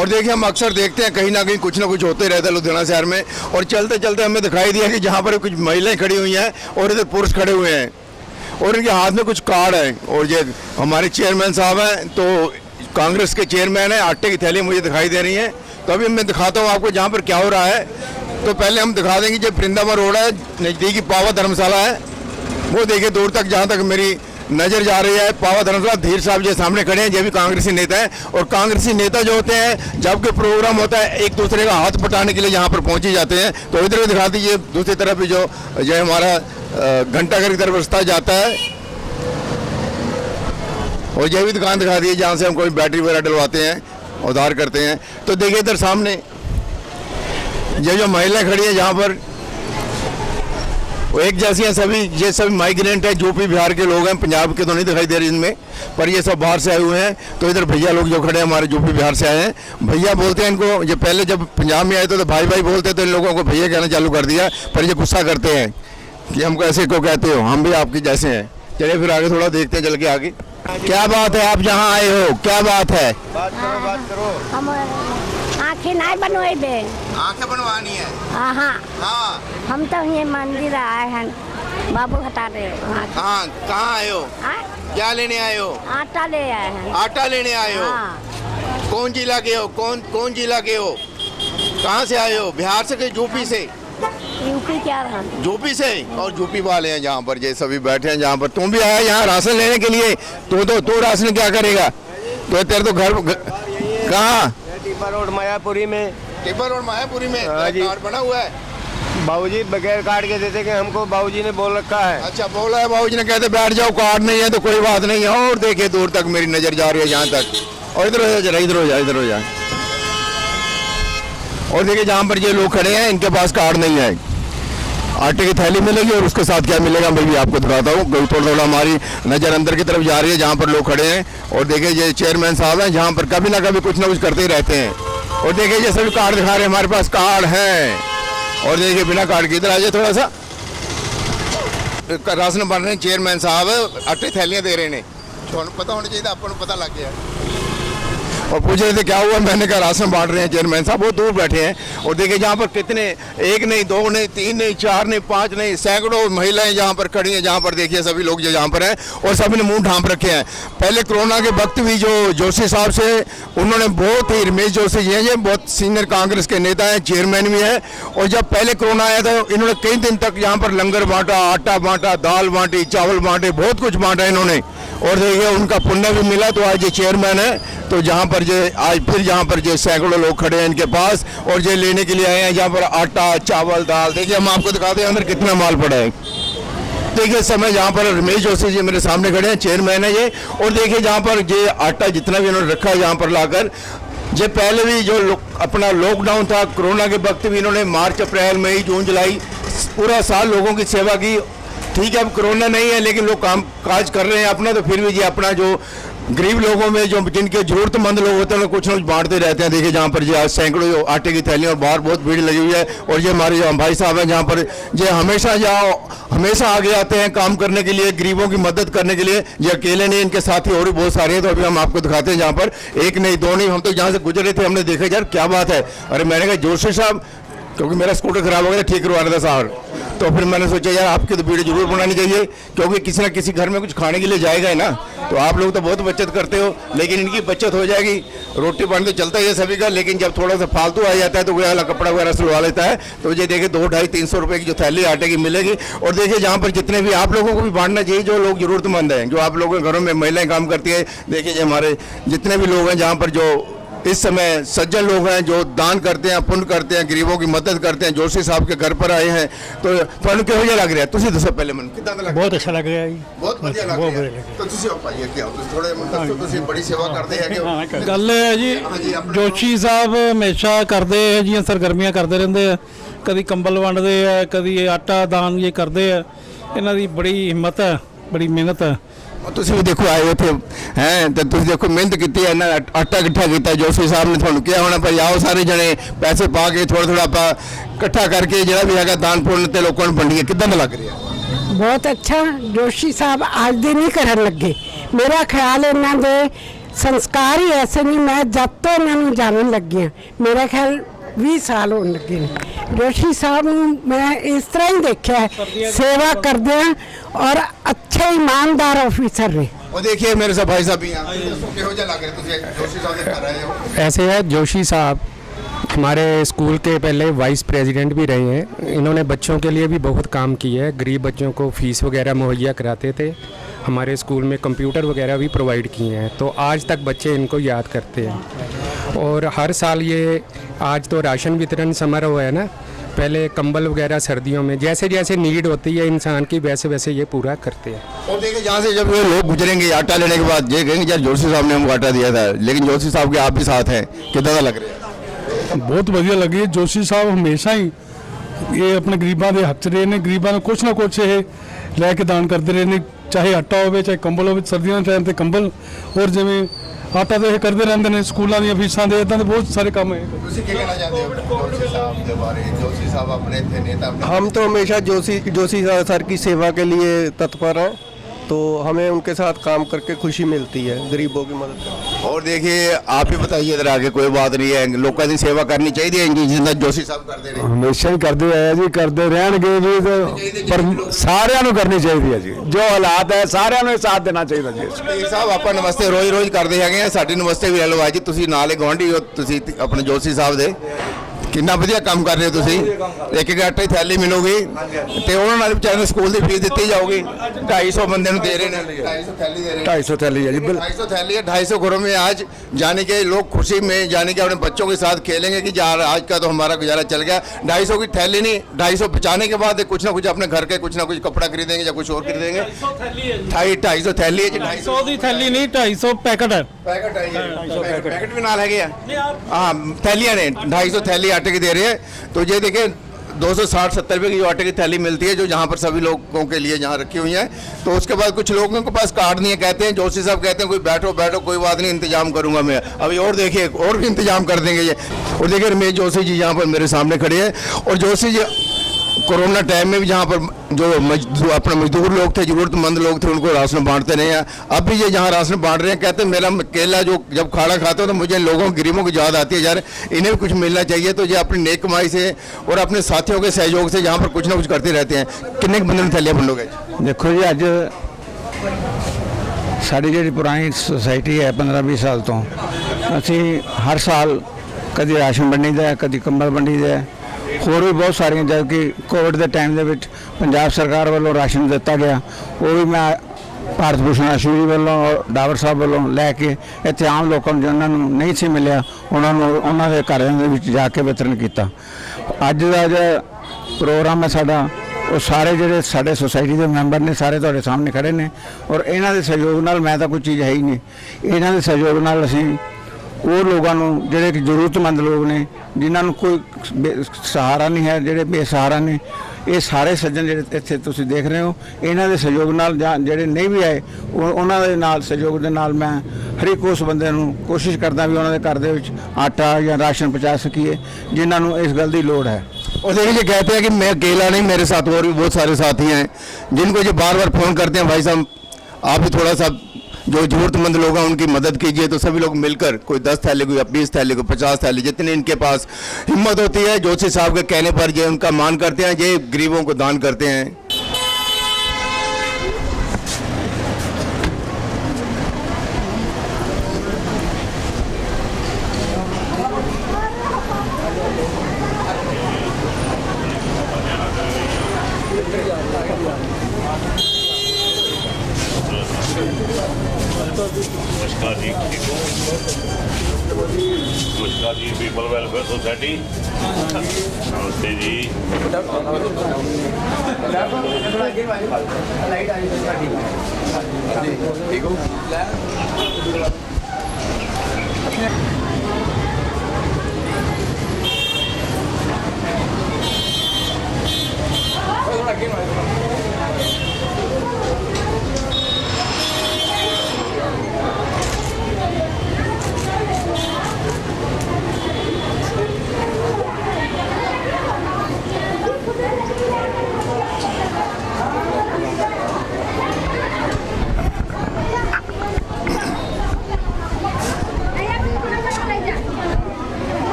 और देखिए हम अक्सर देखते हैं कहीं ना कहीं कुछ ना कुछ होते रहता है लुधियाना शहर में। और चलते चलते हमें दिखाई दिया कि जहाँ पर कुछ महिलाएं खड़ी हुई हैं और इधर पुरुष खड़े हुए हैं और इनके हाथ में कुछ कार्ड है। और ये हमारे चेयरमैन साहब हैं, तो कांग्रेस के चेयरमैन है। आटे की थैली मुझे दिखाई दे रही है, तो अभी मैं दिखाता हूँ आपको जहाँ पर क्या हो रहा है। तो पहले हम दिखा देंगे जो वृंदावन रोड है, नज़दीकी पावा धर्मशाला है, वो देखिए दूर तक जहाँ तक मेरी नज़र जा रही है पावा धर्मशाला। धीर साहब जो सामने खड़े हैं ये भी कांग्रेसी नेता हैं। और कांग्रेसी नेता जो होते हैं जब कोई प्रोग्राम होता है एक दूसरे का हाथ बटाने के लिए यहाँ पर पहुँचे जाते हैं। तो इधर भी दिखा दीजिए, दूसरी तरफ भी जो हमारा घंटाघर की तरफ रास्ता जाता है, और ये भी दुकान दिखा दी जहाँ से हम कोई बैटरी वगैरह डलवाते हैं, उधार करते हैं। तो देखिए इधर सामने ये जो महिलाएं खड़ी हैं जहाँ पर वो एक जैसी हैं सभी। ये सभी माइग्रेंट है, यूपी बिहार के लोग हैं, पंजाब के तो नहीं दिखाई दे रहे इनमें, पर ये सब बाहर से आए हुए हैं। तो इधर भैया लोग जो खड़े हैं हमारे यूपी बिहार से आए हैं। भैया बोलते हैं इनको, ये पहले जब पंजाब में आए थे तो भाई भाई बोलते तो इन लोगों को भैया कहना चालू कर दिया, पर ये गुस्सा करते हैं कि हमको ऐसे क्यों कहते हो, हम भी आपके जैसे हैं। चलिए फिर आगे थोड़ा देखते हैं, चल के आगे क्या बात है। आप जहाँ आए हो क्या बात है? बात करो, बात करो। हम आँखें नहीं बनवाइबे, आंखें बनवानी है। हाँ हाँ हम तो ये मंदिर आए हैं, बाबू हटा दे। कहाँ कहाँ आए हो? क्या लेने आए हो? आटा ले आए हैं। आटा लेने आए हो? हाँ। कौन जिला के हो? कौन जिला के हो? कहाँ से आए हो? बिहार से कि यूपी से? यूपी क्या रहा? यूपी से। और यूपी वाले हैं जहाँ पर ये सभी बैठे हैं, जहाँ पर तुम भी आया यहाँ राशन लेने के लिए। तू राशन क्या करेगा? तो तेरे तो घर कहाँ? टिब्बा रोड मायापुरी में। टिब्बा रोड मायापुरी में कार्ड बना हुआ है। बाबूजी बगैर कार्ड के देते कि हमको बाबूजी ने बोल रखा है। अच्छा बोला है बाबूजी ने, कहते बैठ जाओ, कार्ड नहीं है तो कोई बात नहीं है। और देखिए दूर तक मेरी नजर जा रही है यहाँ तक। और इधर हो जा, इधर हो जा, इधर हो जा। और देखिए जहाँ पर ये लोग खड़े हैं इनके पास कार्ड नहीं है। आटे की थैली मिलेगी और उसके साथ क्या मिलेगा मैं भी आपको दिखाता हूँ। थोड़ा हमारी नज़र अंदर की तरफ जा रही है जहाँ पर लोग खड़े हैं। और देखिए ये चेयरमैन साहब हैं जहाँ पर कभी ना कभी कुछ ना कुछ करते ही रहते हैं। और देखिए ये सभी कार्ड दिखा रहे हैं, हमारे पास कार्ड हैं। और देखिए बिना कार्ड के इधर आ जाए, थोड़ा सा राशन बन रहे हैं। चेयरमैन साहब आटे थैलियाँ दे रहे हैं, पता होना चाहिए, आपको पता लग गया। और पूछ रहे थे क्या हुआ, मैंने कहा राशन बांट रहे हैं चेयरमैन साहब, वो दूर बैठे हैं। और देखिए जहाँ पर कितने, एक नहीं, दो नहीं, तीन नहीं, चार नहीं, पाँच नहीं, सैकड़ों महिलाएं जहाँ पर खड़ी हैं। जहाँ पर देखिए सभी लोग जो जहाँ पर हैं और सभी ने मुंह ढांप रखे हैं। पहले कोरोना के वक्त भी जो जोशी साहब से उन्होंने बहुत ही, रमेश जोशी जी हैं, ये बहुत सीनियर कांग्रेस के नेता हैं, चेयरमैन भी हैं। और जब पहले कोरोना आया था इन्होंने कई दिन तक यहाँ पर लंगर बांटा, आटा बांटा, दाल बांटी, चावल बांटे, बहुत कुछ बांटा इन्होंने। और देखिए उनका पुण्य भी मिला, तो आज ये चेयरमैन है। तो जहाँ पर जो आज फिर जहाँ पर जो सैकड़ों लोग खड़े हैं इनके पास और ये लेने के लिए आए हैं, जहाँ पर आटा, चावल, दाल। देखिए हम आपको दिखाते हैं अंदर कितना माल पड़ा है। देखिए समय जहाँ पर रमेश जोशी जी मेरे सामने खड़े हैं, चेयरमैन है ये। और देखिए जहाँ पर ये आटा जितना भी इन्होंने रखा है यहाँ पर लाकर, ये पहले भी जो अपना लॉकडाउन था कोरोना के वक्त भी इन्होंने मार्च, अप्रैल, मई, जून, जुलाई पूरा साल लोगों की सेवा की। ठीक है अब कोरोना नहीं है लेकिन लोग काम काज कर रहे हैं अपना, तो फिर भी ये अपना जो गरीब लोगों में जो जिनके जरूरतमंद लोग होते हैं कुछ ना कुछ बांटते रहते हैं। देखिए जहाँ पर जो सैकड़ों आटे की थैलियाँ और बाहर बहुत भीड़ लगी हुई है। और ये हमारे जो भाई साहब हैं जहाँ पर ये हमेशा आगे आते हैं काम करने के लिए, गरीबों की मदद करने के लिए। ये अकेले नहीं, इनके साथी और भी बहुत सारे हैं। तो अभी हम आपको दिखाते हैं जहाँ पर एक नहीं, दो नहीं, हम तो जहाँ से गुजरे थे हमने देखा यार क्या बात है। अरे मैंने कहा जोशी साहब, क्योंकि मेरा स्कूटर खराब हो गया, ठीक करवा रहा था साहब, तो फिर मैंने सोचा यार आपकी तो वीडियो जरूर बनानी चाहिए, क्योंकि किसी ना किसी घर में कुछ खाने के लिए जाएगा ही ना। तो आप लोग तो बहुत बचत करते हो, लेकिन इनकी बचत हो जाएगी। रोटी पानी तो चलता ही है सभी का, लेकिन जब थोड़ा सा फालतू आ जाता है तो कोई वाला कपड़ा वगैरह सिलवा लेता है। तो ये देखिए 200, 250, 300 रुपये की जो थैली आटे की मिलेगी। और देखिए जहाँ पर जितने भी आप लोगों को भी बांटना चाहिए जो लोग जरूरतमंद हैं, जो आप लोगों के घरों में महिलाएं काम करती है। देखिए हमारे जितने भी लोग हैं जहाँ पर जो इस समय सज्जन लोग हैं जो दान करते हैं, पुण्य करते हैं, गरीबों की मदद करते हैं, जोशी साहब के घर पर आए हैं। तो ਤੁਹਾਨੂੰ ਕਿਹੋ ਜਿਹਾ ਲੱਗ ਰਿਹਾ? ਤੁਸੀਂ ਦੱਸੋ ਪਹਿਲੇ ਮੈਨੂੰ ਕਿੱਦਾਂ ਦਾ ਲੱਗ ਰਿਹਾ? बहुत अच्छा लग रहा है जी। ਬਹੁਤ ਵਧੀਆ ਲੱਗ ਰਿਹਾ। ਤਾਂ ਤੁਸੀਂ ਆਈਏ ਕਿ ਤੁਸੀਂ ਥੋੜੇ ਮੈਨੂੰ ਦੱਸੋ, ਤੁਸੀਂ ਬੜੀ ਸੇਵਾ ਕਰਦੇ ਹੈਗੇ ਹੋ। ਗੱਲ ਹੈ ਜੀ ਜੋਸ਼ੀ ਸਾਹਿਬ ਹਮੇਸ਼ਾ ਕਰਦੇ ਹੈ ਜੀ, ਸਰਗਰਮੀਆਂ ਕਰਦੇ ਰਹਿੰਦੇ ਆ, ਕਦੀ ਕੰਬਲ ਵੰਡਦੇ ਆ, ਕਦੀ ਆਟਾ ਦਾਨ ਇਹ ਕਰਦੇ ਆ। ਇਹਨਾਂ ਦੀ ਬੜੀ ਹਿੰਮਤ ਹੈ, ਬੜੀ ਮਿਹਨਤ ਹੈ। ਤੁਸੀਂ ਵੀ ਦੇਖੋ ਆਏ ਉੱਥੇ ਹੈ ਤੇ ਤੁਸੀਂ ਦੇਖੋ ਮਿਹਨਤ ਕੀਤੀ ਹੈ, ਆਟਾ ਇਕੱਠਾ ਕੀਤਾ। ਜੋਸ਼ੀ ਸਾਹਿਬ ਨੇ ਤੁਹਾਨੂੰ ਕਿਹਾ ਹੋਣਾ ਭਾਈ ਆਓ ਸਾਰੇ ਜਣੇ ਪੈਸੇ ਪਾ ਕੇ ਥੋੜਾ ਆਪਾਂ ਇਕੱਠਾ ਕਰਕੇ ਜਿਹੜਾ ਵੀ ਹੈਗਾ ਦਾਨ ਪੁੰਨ ਤੇ ਲੋਕਾਂ ਨੂੰ ਵੰਡੀਏ। ਕਿੱਦਾਂ ਦਾ ਲੱਗ ਰਿਹਾ? ਬਹੁਤ ਅੱਛਾ। ਜੋਸ਼ੀ ਸਾਹਿਬ ਅੱਜ ਦੇ ਨਹੀਂ ਕਰਨ ਲੱਗੇ, ਮੇਰਾ ਖਿਆਲ ਇਹਨਾਂ ਦੇ ਸੰਸਕਾਰ ਹੀ ਐਸੇ ਨਹੀਂ। ਮੈਂ ਜਦ ਤੋਂ ਇਹਨਾਂ ਨੂੰ ਜਾਣਨ ਲੱਗੀ ਹਾਂ, ਮੇਰਾ ਖਿਆਲ 20 ਸਾਲ ਹੋਣ ਲੱਗੇ ਨੇ, ਜੋਸ਼ੀ ਸਾਹਿਬ ਨੂੰ ਮੈਂ ਇਸ ਤਰ੍ਹਾਂ ਹੀ ਦੇਖਿਆ ਹੈ, ਸੇਵਾ ਕਰਦੇ हैं और अच्छे ईमानदार ऑफिसर ने। और देखिए मेरे साथ भाई साहब भी हैं, किहो जिहा लग रहा तुसीं जोशी साहब दे घर आए हो? ऐसे है, जोशी साहब हमारे स्कूल के पहले वाइस प्रेसिडेंट भी रहे हैं। इन्होंने बच्चों के लिए भी बहुत काम किया है, गरीब बच्चों को फ़ीस वगैरह मुहैया कराते थे, हमारे स्कूल में कंप्यूटर वगैरह भी प्रोवाइड किए हैं, तो आज तक बच्चे इनको याद करते हैं। और हर साल ये, आज तो राशन वितरण समारोह है ना, पहले कंबल वगैरह सर्दियों में जैसे जैसे नीड होती है इंसान की, वैसे वैसे ये पूरा करते हैं। और देखिए यहाँ से जब ये लोग गुजरेंगे आटा लेने के बाद ये कहेंगे यार जोशी साहब ने हमको आटा दिया था, लेकिन जोशी साहब के आप भी साथ हैं, कितना लग रहा है? ਬਹੁਤ ਵਧੀਆ ਲੱਗੀ। ਜੋਸ਼ੀ ਸਾਹਿਬ ਹਮੇਸ਼ਾ ਹੀ ਇਹ ਆਪਣੇ ਗਰੀਬਾਂ ਦੇ ਹੱਕ 'ਚ ਰਹੇ ਨੇ, ਗਰੀਬਾਂ ਨੂੰ ਕੁਛ ਨਾ ਕੁਛ ਇਹ ਲੈ ਕੇ ਦਾਨ ਕਰਦੇ ਰਹੇ ਨੇ, ਚਾਹੇ ਆਟਾ ਹੋਵੇ ਚਾਹੇ ਕੰਬਲ ਹੋਵੇ, ਸਰਦੀਆਂ ਦੇ ਟਾਈਮ ਤੇ ਕੰਬਲ, ਹੋਰ ਜਿਵੇਂ ਆਟਾ ਦੇ ਇਹ ਕਰਦੇ ਰਹਿੰਦੇ ਨੇ, ਸਕੂਲਾਂ ਦੀਆਂ ਫੀਸਾਂ ਦੇ, ਇਦਾਂ ਦੇ ਬਹੁਤ ਸਾਰੇ ਕੰਮ ਹੈ। ਤੁਸੀਂ ਕੀ ਕਹਿਣਾ ਚਾਹੁੰਦੇ ਹੋ जोशी साहब के बारे में? जोशी साहब अपने थे नेता अपने। हम तो हमेशा जोशी सर की सेवा के लिए तत्पर हैं, तो हमें उनके साथ काम करके खुशी मिलती है, गरीबों की मदद करके। और देखिए आप ही बताइए इधर आगे, कोई बात नहीं है, लोगों की सेवा करनी चाहिए जिंदा जोशी साहब करते रहे। ਹਮੇਸ਼ਾ ਹੀ ਕਰਦੇ ਆਏ ਜੀ, ਕਰਦੇ ਰਹਿਣਗੇ ਜੀ, ਪਰ ਸਾਰਿਆਂ ਨੂੰ ਕਰਨੀ ਚਾਹੀਦੀ ਹੈ ਜੀ, ਜੋ ਹਾਲਾਤ ਹੈ ਸਾਰਿਆਂ ਨੂੰ ਸਾਥ ਦੇਣਾ ਚਾਹੀਦਾ ਜੀ। ਵੀਰ ਸਾਹਿਬ ਆਪਾਂ ਨਮਸਤੇ ਰੋਜ਼ ਕਰਦੇ ਹੈਗੇ ਆ, ਸਾਡੀ ਨਮਸਤੇ ਵੀ ਲੈ ਲਓ ਅੱਜ, ਤੁਸੀਂ ਨਾਲ ਹੀ ਗੁਆਂਢੀ ਹੋ, ਤੁਸੀਂ ਆਪਣੇ ਜੋਸ਼ੀ ਸਾਹਿਬ ਦੇ ਕਿੰਨਾ ਵਧੀਆ ਕੰਮ ਕਰ ਰਹੇ ਹੋ ਤੁਸੀਂ। ਇੱਕ ਇੱਕ ਆਟੇ ਦੀ ਥੈਲੀ ਮਿਲੂਗੀ ਤੇ ਉਹਨਾਂ ਨਾਲ ਵਿਚਾਰੇ ਨੂੰ ਸਕੂਲ ਦੀ ਫੀਸ ਦਿੱਤੀ ਜਾਊਗੀ। 250 ਬੰਦੇ ਨੂੰ ਦੇ ਰਹੇ ਨੇ, 250 थैली दे रहे हैं। 250 थैली है जी, 250 थैली है, 250 घरों में आज जाने के लोग खुशी में जाने के अपने बच्चों के साथ खेलेंगे कि यार आज का तो हमारा गुजारा चल गया। 250 की थैली नहीं, 250 बचाने के बाद कुछ ना कुछ अपने घर के कुछ ना कुछ कपड़ा खरीदेंगे या कुछ और खरीदेंगे। 250 थैली है जी, 250 ਦੀ ਥੈਲੀ ਨਹੀਂ, 250 ਪੈਕਟ ਹੈ। पैकेट है ये, पैकेट भी नाल है हाँ, थैलियाँ ने 250 थैली आटे की दे रही है। तो ये देखिए 260-70 रुपये की जो आटे की थैली मिलती है, जो जहाँ पर सभी लोगों के लिए जहाँ रखी हुई है। तो उसके बाद कुछ लोगों के पास कार्ड नहीं है, कहते हैं जोशी साहब कहते हैं कोई बैठो कोई बात नहीं, इंतजाम करूंगा मैं। अभी और देखिए और भी इंतजाम कर देंगे ये। और देखिए रमेश जोशी जी यहाँ पर मेरे सामने खड़े हैं, और जोशी जी कोरोना टाइम में भी जहाँ पर जो अपने मजदूर लोग थे, ज़रूरतमंद लोग थे, उनको राशन बांटते रहे हैं। अब भी ये जहाँ राशन बांट रहे हैं, कहते हैं मेरा केला जो जब खाना खाता हूँ तो मुझे लोगों गरीबों की याद आती है, यार इन्हें भी कुछ मिलना चाहिए। तो ये अपनी नेक कमाई से और अपने साथियों के सहयोग से यहाँ पर कुछ ना कुछ करते रहते हैं। कितने बंदे ने थैलियाँ बंडोगे? देखो जी, ਅੱਜ ਸਾਡੀ ਜਿਹੜੀ ਪੁਰਾਣੀ ਸੁਸਾਇਟੀ ਹੈ 15-20 ਸਾਲ ਤੋਂ, ਅਸੀਂ ਹਰ ਸਾਲ ਕਦੀ ਰਾਸ਼ਨ ਵੰਡੀਦਾ ਹੈ, ਕਦੀ ਕੰਬਲ ਵੰਡੀਦਾ ਹੈ, ਹੋਰ ਵੀ ਬਹੁਤ ਸਾਰੀਆਂ। ਜਦ ਕਿ ਕੋਵਿਡ ਦੇ ਟਾਈਮ ਦੇ ਵਿੱਚ ਪੰਜਾਬ ਸਰਕਾਰ ਵੱਲੋਂ ਰਾਸ਼ਨ ਦਿੱਤਾ ਗਿਆ, ਉਹ ਵੀ ਮੈਂ ਭਾਰਤ ਭੂਸ਼ਣ ਰਾਸ਼ਨ ਜੀ ਵੱਲੋਂ ਔਰ ਡਾਵਰ ਸਾਹਿਬ ਵੱਲੋਂ ਲੈ ਕੇ ਇੱਥੇ ਆਮ ਲੋਕਾਂ ਨੂੰ ਜਿਨ੍ਹਾਂ ਨੂੰ ਨਹੀਂ ਸੀ ਮਿਲਿਆ, ਉਹਨਾਂ ਨੂੰ ਉਹਨਾਂ ਦੇ ਘਰਾਂ ਦੇ ਵਿੱਚ ਜਾ ਕੇ ਵਿਤਰਨ ਕੀਤਾ। ਅੱਜ ਦਾ ਜਿਹੜਾ ਪ੍ਰੋਗਰਾਮ ਹੈ ਸਾਡਾ, ਉਹ ਸਾਰੇ ਜਿਹੜੇ ਸਾਡੇ ਸੁਸਾਇਟੀ ਦੇ ਮੈਂਬਰ ਨੇ ਸਾਰੇ ਤੁਹਾਡੇ ਸਾਹਮਣੇ ਖੜੇ ਨੇ, ਔਰ ਇਹਨਾਂ ਦੇ ਸਹਿਯੋਗ ਨਾਲ, ਮੈਂ ਤਾਂ ਕੋਈ ਚੀਜ਼ ਹੈ ਹੀ ਨਹੀਂ, ਇਹਨਾਂ ਦੇ ਸਹਿਯੋਗ ਨਾਲ ਅਸੀਂ ਉਹ ਲੋਕਾਂ ਨੂੰ ਜਿਹੜੇ ਕਿ ਜ਼ਰੂਰਤਮੰਦ ਲੋਕ ਨੇ, ਜਿਨ੍ਹਾਂ ਨੂੰ ਕੋਈ ਸਹਾਰਾ ਨਹੀਂ ਹੈ, ਜਿਹੜੇ ਬੇਸਹਾਰਾ ਨੇ, ਇਹ ਸਾਰੇ ਸੱਜਣ ਜਿਹੜੇ ਇੱਥੇ ਤੁਸੀਂ ਦੇਖ ਰਹੇ ਹੋ, ਇਹਨਾਂ ਦੇ ਸਹਿਯੋਗ ਨਾਲ, ਜਾਂ ਜਿਹੜੇ ਨਹੀਂ ਵੀ ਆਏ ਉਹਨਾਂ ਦੇ ਨਾਲ ਸਹਿਯੋਗ ਦੇ ਨਾਲ ਮੈਂ ਹਰ ਇੱਕ ਉਸ ਬੰਦੇ ਨੂੰ ਕੋਸ਼ਿਸ਼ ਕਰਦਾ ਵੀ ਉਹਨਾਂ ਦੇ ਘਰ ਦੇ ਵਿੱਚ ਆਟਾ ਜਾਂ ਰਾਸ਼ਨ ਪਹੁੰਚਾ ਸਕੀਏ, ਜਿਨ੍ਹਾਂ ਨੂੰ ਇਸ ਗੱਲ ਦੀ ਲੋੜ है। और देखिए कहते हैं कि मैं अकेला नहीं, मेरे साथ और भी बहुत सारे साथी हैं जिनको जो बार बार फ़ोन करते हैं, भाई साहब आप भी थोड़ा सा जो ज़रूरतमंद लोग हैं उनकी मदद कीजिए। तो सभी लोग मिलकर कोई 10 थैली, कोई 20 थैली, कोई 50 थैली, जितनी इनके पास हिम्मत होती है, जोशी साहब के कहने पर ये उनका मान करते हैं, ये गरीबों को दान करते हैं। नमस्कार जी, नमस्कार जी, पीपल वेलफेयर सोसाइटी, नमस्ते जी।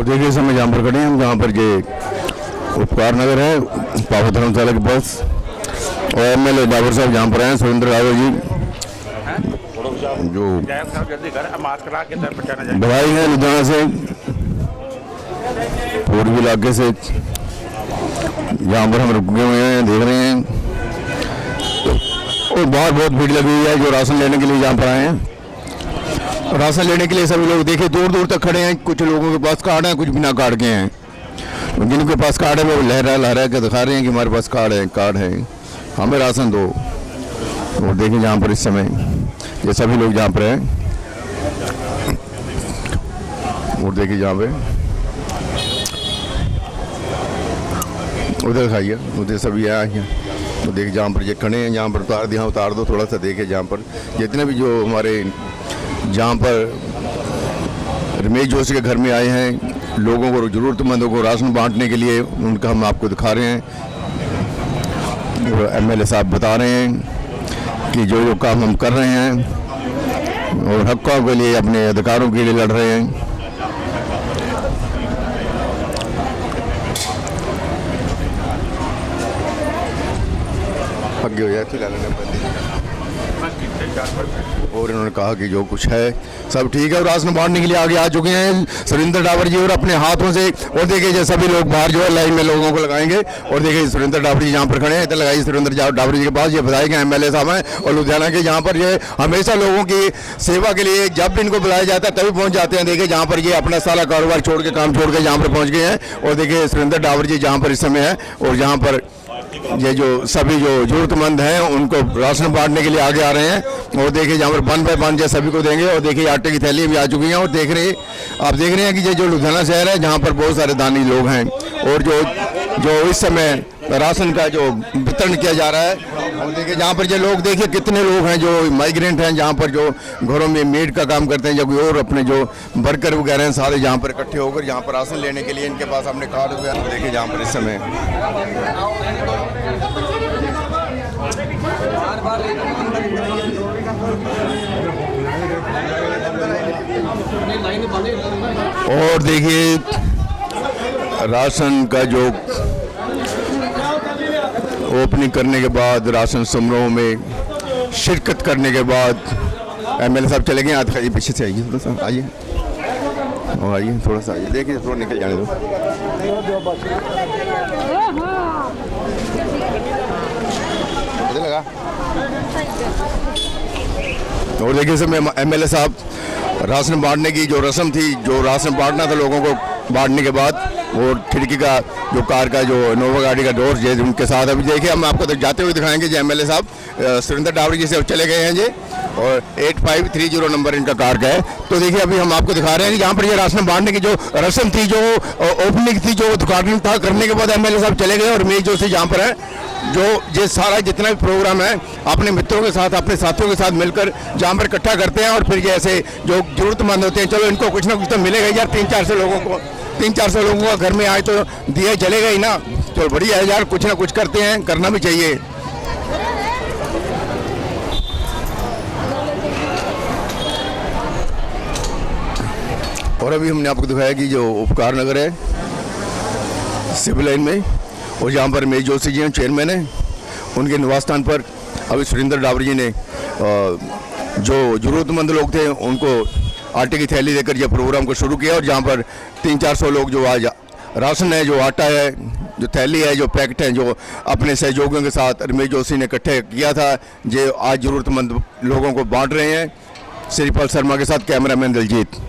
और देखिए इस समय जहाँ पर खड़े हैं हम, जहाँ पर ये उपकार नगर है, पावा धर्मशाला के पास, और एमएलए डाबर साहब जहाँ पर हैं, सुरेंद्र डाबर जी, जो दवाई है लुधियाना से, पूर्वी इलाके से, जहाँ पर हम रुके हुए हैं, देख रहे हैं। और बहुत भीड़ लगी हुई है जो राशन लेने के लिए जहाँ पर आए हैं। राशन लेने के लिए सभी लोग देखिए दूर दूर तक खड़े हैं। कुछ लोगों के पास कार्ड है, कुछ बिना कार्ड के हैं। जिनके पास कार्ड है वो लहरा के दिखा रहे हैं कि हमारे पास कार्ड है, हमें राशन दो। और देखिए जहाँ पर इस समय ये सभी लोग जहाँ पर हैं, और देखिए जहाँ पे उधर खाइए, उधर सभी आए। तो देखिए जहाँ पर ये खड़े हैं, जहाँ पर उतार दो थोड़ा सा। देखिए जहाँ पर जितने भी जो हमारे जहाँ पर रमेश जोशी के घर में आए हैं, लोगों को, ज़रूरतमंदों को राशन बांटने के लिए, उनका हम आपको दिखा रहे हैं। एमएलए साहब बता रहे हैं कि जो काम हम कर रहे हैं और हकों के लिए, अपने अधिकारों के लिए लड़ रहे हैं। आगे हो जाए और इन्होंने कहा कि जो कुछ है सब ठीक है, और राशन बांटने के लिए आगे आ चुके हैं सुरेंद्र डाबर जी, और अपने हाथों से। और देखिए जो सभी लोग बाहर जो है लाइन में लोगों को लगाएंगे। और देखिए सुरेंद्र डाबर जी जहाँ पर खड़े हैं, इधर लगाइए सुरेंद्र डाबर जी के पास। ये बताए गए एमएलए साहब हैं और लुधियाना के, जहाँ पर ये हमेशा लोगों की सेवा के लिए जब भी इनको बुलाया जाता है तभी पहुँच जाते हैं। देखिए जहाँ पर ये अपना सारा कारोबार छोड़ के, काम छोड़ के जहाँ पर पहुँच गए हैं। और देखिए सुरेंद्र डाबर जी जहाँ पर इस समय है, और जहाँ पर ये जो सभी जो जरूरतमंद हैं उनको राशन बांटने के लिए आगे आ रहे हैं। और देखिए जहाँ पर 1 बाय 1 सभी को देंगे। और देखिए आटे की थैली भी आ चुकी हैं। और आप देख रहे हैं कि ये जो लुधियाना शहर है, जहाँ पर बहुत सारे दानी लोग हैं, और जो इस समय राशन का जो वितरण किया जा रहा है। और देखिए जहाँ पर ये लोग, देखिए कितने लोग हैं जो माइग्रेंट हैं, जहाँ पर जो घरों में मेड का काम करते हैं, या कोई और अपने जो वर्कर वगैरह हैं, सारे जहाँ पर इकट्ठे होकर यहाँ पर राशन लेने के लिए इनके पास अपने कार्ड वगैरह। देखिए जहाँ पर इस समय और देखिए राशन का जो ओपनिंग करने के बाद, राशन समारोह में शिरकत करने के बाद, एमएलए साहब चले गए। आते पीछे से आइए, थोड़ा सा आइए, और आइए थोड़ा सा आइए। देखिए थोड़ा निकल जाने दो। लगा। और देखिए इसमें एमएलए साहब राशन बांटने की जो रस्म थी, जो राशन बांटना था लोगों को, बांटने के बाद, और खिड़की का जो कार का जो इनोवा गाड़ी का डोर जो उनके साथ अभी देखिए हम आपको जाते हुए दिखाएंगे। जो एमएलए साहब सुरेंद्र डाबर जी से चले गए हैं जी, और 8530 नंबर इनका कार का है। तो देखिए अभी हम आपको दिखा रहे हैं कि यहाँ पर ये राशन बांटने की जो रस्म थी, जो ओपनिंग थी, जो उद्घाटन था, करने के बाद एमएलए साहब चले गए। और रमेश जोशी जहाँ पर है, जो ये सारा जितना भी प्रोग्राम है अपने मित्रों के साथ, अपने साथियों के साथ मिलकर जहाँ पर इकट्ठा करते हैं। और फिर जैसे जो जरूरतमंद होते हैं, चलो इनको कुछ ना कुछ तो मिलेगा यार। 300-400 लोगों का घर में आए तो दिए चलेगा ही ना। चलो बढ़िया है यार, कुछ ना कुछ करते हैं, करना भी चाहिए। और अभी हमने आपको दिखाया कि जो उपकार नगर है सिविल लाइन में, और जहाँ पर रमेश जोशी जी हैं, चेयरमैन हैं, उनके निवास स्थान पर अभी सुरेंद्र डाबर जी ने जो ज़रूरतमंद लोग थे उनको आटे की थैली देकर यह प्रोग्राम को शुरू किया। और जहाँ पर 300-400 लोग जो आज राशन है, जो आटा है, जो थैली है, जो पैकेट है, जो अपने सहयोगियों के साथ रमेश जोशी ने इकट्ठे किया था, जो आज ज़रूरतमंद लोगों को बांट रहे हैं। श्रीपाल शर्मा के साथ कैमरामैन दिलजीत।